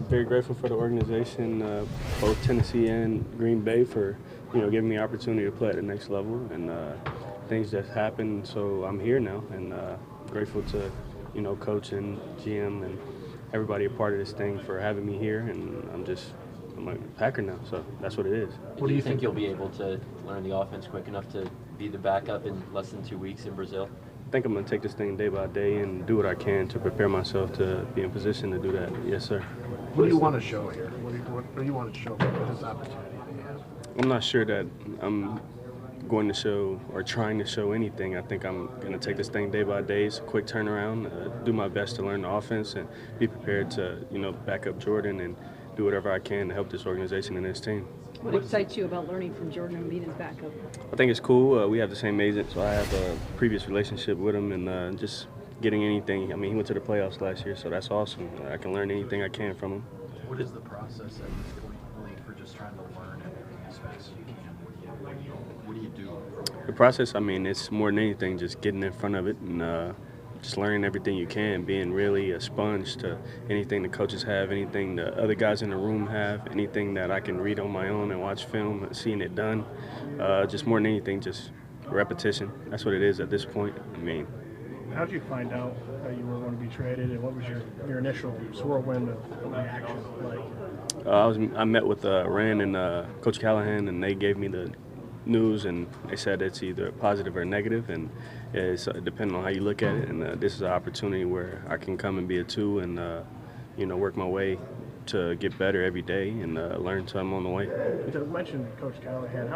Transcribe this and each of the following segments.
very grateful for the organization, both Tennessee and Green Bay, for giving me the opportunity to play at the next level. And things just happened, so I'm here now, and grateful to coach and GM and everybody a part of this thing for having me here. And I'm a Packer now, so that's what it is. What do you think you'll be able to learn the offense quick enough to be the backup in less than 2 weeks in Brazil? I think I'm going to take this thing day by day and do what I can to prepare myself to be in position to do that. Yes, sir. What do you want to show here? What do you want to show for this opportunity that you have? I'm not sure that I'm going to show or trying to show anything. I think I'm going to take this thing day by day. It's a quick turnaround, do my best to learn the offense and be prepared to, back up Jordan and do whatever I can to help this organization and this team. What excites you about learning from Jordan and being his backup? I think it's cool. We have the same agent, so I have a previous relationship with him, and just getting anything. I mean, he went to the playoffs last year, so that's awesome. I can learn anything I can from him. What is the process at this point, really, for just trying to learn everything as fast as you can? What do you do? The process, I mean, it's more than anything just getting in front of it and just learning everything you can, being really a sponge to anything the coaches have, anything the other guys in the room have, anything that I can read on my own and watch film, seeing it done. Just more than anything, just repetition. That's what it is at this point. I mean, How did you find out that you were going to be traded, and what was your initial whirlwind of reaction like? I met with Rand and Coach Callahan, and they gave me the news, and they said it's either positive or negative, and it's depending on how you look at it. And this is an opportunity where I can come and be a two, and work my way to get better every day and learn till I'm on the way. You mentioned Coach Callahan.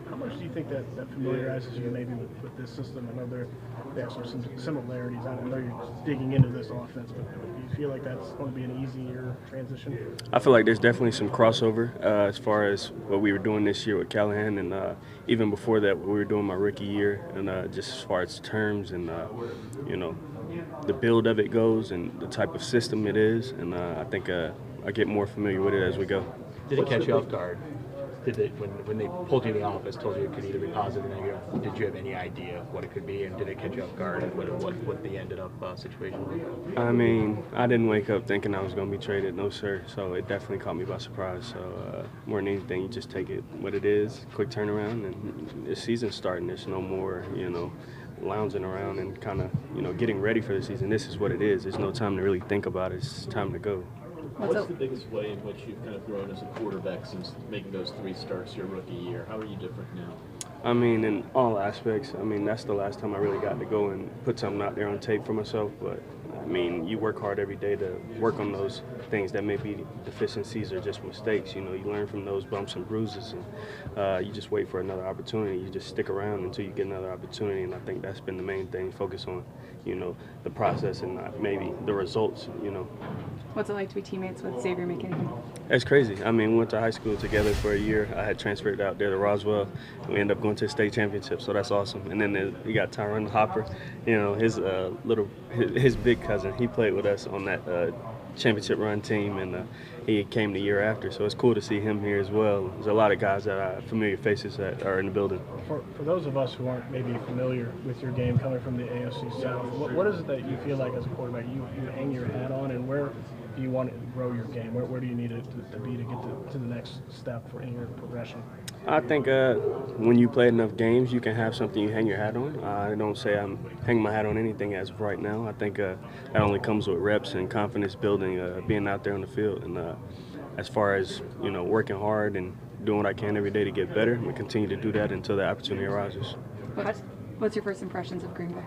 How much do you think that familiarizes you maybe with this system? I know they have some similarities. I know you're digging into this offense, but do you feel like that's going to be an easier transition? I feel like there's definitely some crossover as far as what we were doing this year with Callahan, and even before that, what we were doing my rookie year, and just as far as terms and the build of it goes and the type of system it is, and I think I get more familiar with it as we go. Did it catch you off guard? When they pulled you in the office, told you it could either be positive or negative, did you have any idea what it could be, and did it catch you off guard, and what the ended up situation was? I mean, I didn't wake up thinking I was going to be traded, no sir, so it definitely caught me by surprise. So more than anything, you just take it what it is, quick turnaround, and the season's starting. There's no more, lounging around and kind of, getting ready for the season. This is what it is. There's no time to really think about it. It's time to go. What's the biggest way in which you've kind of grown as a quarterback since making those 3 starts your rookie year? How are you different now? I mean, in all aspects. I mean, that's the last time I really got to go and put something out there on tape for myself. But, I mean, you work hard every day to work on those things that may be deficiencies or just mistakes. You learn from those bumps and bruises, and you just wait for another opportunity. You just stick around until you get another opportunity, and I think that's been the main thing, focus on, the process and not maybe the results, What's it like to be teammates with Xavier McKinney? It's crazy. I mean, we went to high school together for a year. I had transferred out there to Roswell. We ended up going to the state championship, so that's awesome. And then we got Tyron Hopper, his big cousin. He played with us on that championship run team, and he came the year after. So it's cool to see him here as well. There's a lot of guys that are familiar faces that are in the building. For those of us who aren't maybe familiar with your game coming from the AFC South, what is it that you feel like as a quarterback you hang your hat on, and where do you want to grow your game? Where do you need it to be to get to the next step in your progression? I think when you play enough games, you can have something you hang your hat on. I don't say I'm hanging my hat on anything as of right now. I think that only comes with reps and confidence building, being out there on the field. And as far as, working hard and doing what I can every day to get better, we continue to do that until the opportunity arises. What's your first impressions of Green Bay?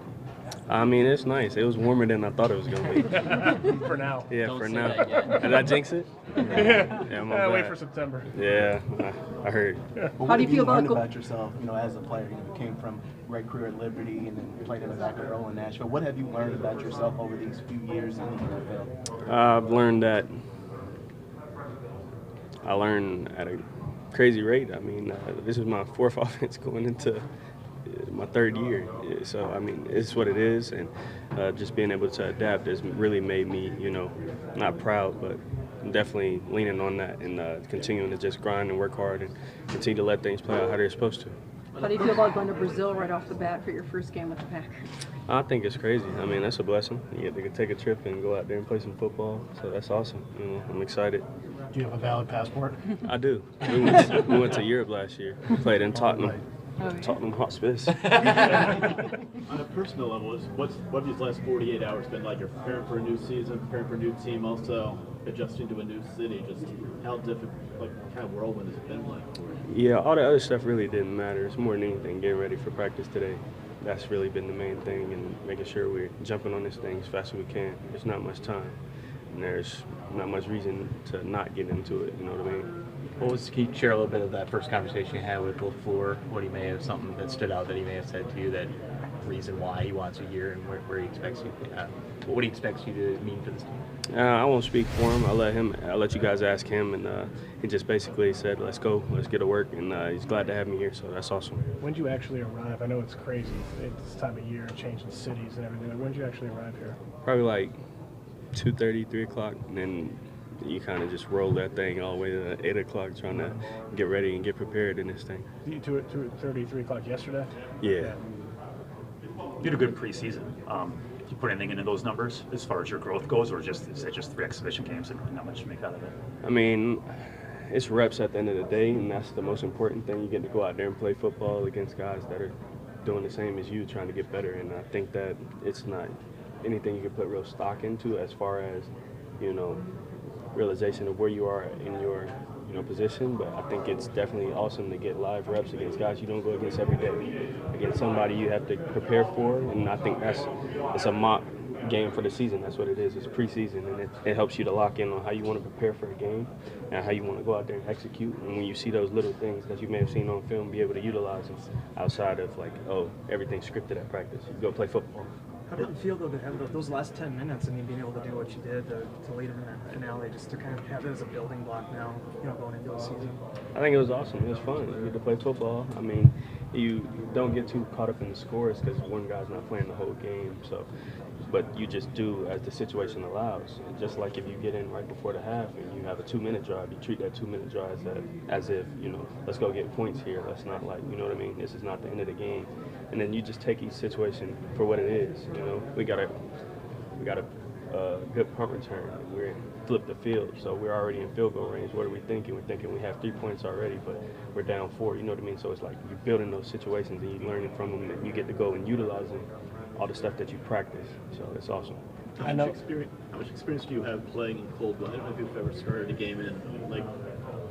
I mean, it's nice. It was warmer than I thought it was going to be. For now. Yeah, Don't for say now. that yet. Did I jinx it? Yeah, wait for September. Yeah, I heard. Well, How do you feel about yourself, as a player? You came from a great career at Liberty and then played in the backup role in Nashville. What have you learned about yourself over these few years in the NFL? I've learned that I learn at a crazy rate. I mean, this is my 4th offense going into my 3rd year. So, I mean, it's what it is. And just being able to adapt has really made me, not proud, but definitely leaning on that and continuing to just grind and work hard and continue to let things play out how they're supposed to. How do you feel about going to Brazil right off the bat for your first game with the Packers? I think it's crazy. I mean, that's a blessing. You get to take a trip and go out there and play some football. So that's awesome. You know, I'm excited. Do you have a valid passport? I do. We went to Europe last year. We played in Tottenham. Oh, yeah. Tottenham Hotspurs. On a personal level, what have these last 48 hours been like? You're preparing for a new season, preparing for a new team, also adjusting to a new city. Just how difficult, like, kind of whirlwind has it been like for you? Yeah, all the other stuff really didn't matter. It's more than anything getting ready for practice today. That's really been the main thing, and making sure we're jumping on this thing as fast as we can. There's not much time, and there's not much reason to not get into it. You know what I mean? What was, can you share a little bit of that first conversation you had with LaFleur? What he may have, something that stood out that he may have said to you, that reason why he wants you here and where he expects you, what he expects you to mean for this team? I won't speak for him. I'll let you guys ask him, and he just basically said, "Let's go, let's get to work," and he's glad to have me here. So that's awesome. When did you actually arrive? I know it's crazy. It's this time of year, changing cities and everything. When did you actually arrive here? Probably like 2:30, 3 o'clock, and then you kind of just roll that thing all the way to 8 o'clock, trying to get ready and get prepared in this thing. 2:30, 3 o'clock yesterday? Yeah. You had a good preseason. Do you put anything into those numbers as far as your growth goes, or is it just 3 exhibition games and not much to make out of it? I mean, it's reps at the end of the day, and that's the most important thing. You get to go out there and play football against guys that are doing the same as you, trying to get better. And I think that it's not anything you can put real stock into as far as, you know, realization of where you are in your, you know, position. But I think it's definitely awesome to get live reps against guys you don't go against every day, against somebody you have to prepare for. And I think it's a mock game for the season. That's what it is. It's preseason, and it helps you to lock in on how you want to prepare for a game and how you want to go out there and execute. And when you see those little things that you may have seen on film, be able to utilize them outside of like, oh, everything's scripted at practice. You go play football. How did it feel, though, to have those last 10 minutes, I mean, being able to do what you did to lead them in that finale, just to kind of have it as a building block now, you know, going into the season? I think it was awesome. It was fun. You get to play football. I mean, you don't get too caught up in the scores because one guy's not playing the whole game. So, but you just do as the situation allows. And just like if you get in right before the half and you have a 2-minute drive, you treat that 2-minute drive as if, you know, let's go get points here. Let's not, like, you know what I mean? This is not the end of the game. And then you just take each situation for what it is. You know, we got a good punt return. We're flipped the field, so we're already in field goal range. What are we thinking? We're thinking we have 3 points already, but we're down 4. You know what I mean? So it's like you're building those situations and you're learning from them, and you get to go and utilizing all the stuff that you practice. So it's awesome. How much experience do you have playing in cold weather? I don't know if you've ever started a game in like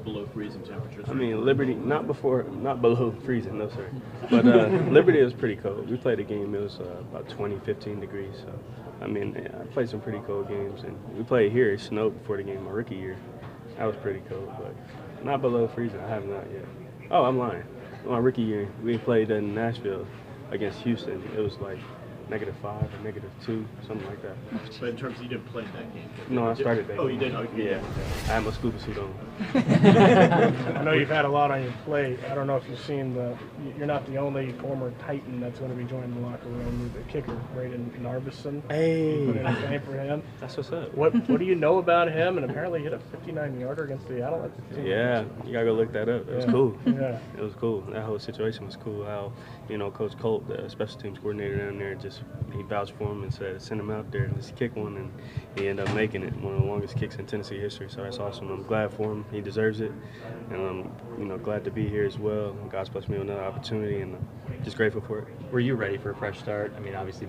below freezing temperatures. I mean, Liberty, not below freezing, no sir. But Liberty was pretty cold. We played a game, it was about 20, 15 degrees. So, I mean, I played some pretty cold games. And we played here, it snowed before the game my rookie year. That was pretty cold, but not below freezing, I have not yet. Oh, I'm lying. My rookie year, we played in Nashville against Houston. It was like -5 or -2, something like that. But in terms of you didn't play in that game? No, I started that. Oh, you did? Oh, yeah. I had my scuba suit on. I know you've had a lot on your plate. I don't know if you've seen you're not the only former Titan that's going to be joining the locker room. The kicker, Braden Narbison. Hey. You put in a game for him. That's what's up. What do you know about him? And apparently he hit a 59-yarder against Seattle. Yeah, you gotta go look that up. It was cool. Yeah. It was cool. That whole situation was cool. How, you know, Coach Colt, the special teams coordinator down there, he vouched for him and said, send him out there and let's kick one, and he ended up making it. One of the longest kicks in Tennessee history. So that's awesome. I'm glad for him. He deserves it, and I'm, you know, glad to be here as well. God's blessed me with another opportunity, and I'm just grateful for it. Were you ready for a fresh start? I mean, obviously,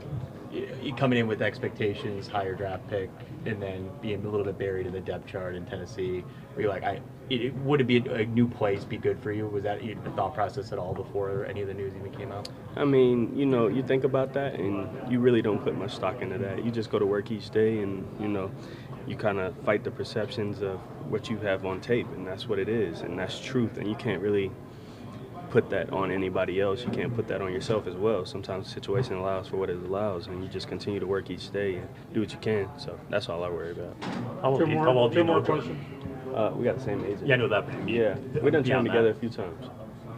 you coming in with expectations, higher draft pick, and then being a little bit buried in the depth chart in Tennessee. Were you like, would it be a new place be good for you? Was that a thought process at all before any of the news even came out? I mean, you know, you think about that, and you really don't put much stock into that. You just go to work each day, and, you know, you kind of fight the perceptions of what you have on tape, and that's what it is, and that's truth, and you can't really put that on anybody else. You can't put that on yourself as well. Sometimes the situation allows for what it allows, and you just continue to work each day and do what you can. So that's all I worry about. How well do you know? We got the same age. Yeah, I know that. Yeah, we've done trained together a few times.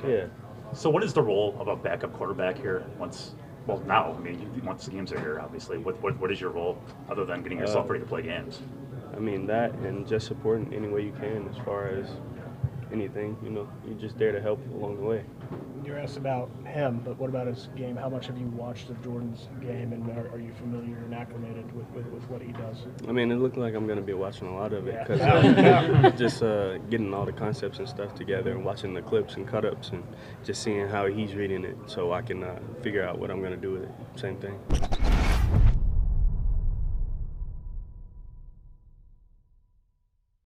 Yeah. So what is the role of a backup quarterback here once the games are here, obviously? What is your role other than getting yourself ready to play games? I mean, that and just supporting any way you can as far as, anything. You know, you're just there to help along the way. You're asked about him, but what about his game? How much have you watched of Jordan's game, and are you familiar and acclimated with what he does? I mean, it looked like I'm going to be watching a lot of it Yeah. because just getting all the concepts and stuff together and watching the clips and cut-ups and just seeing how he's reading it so I can figure out what I'm going to do with it. Same thing.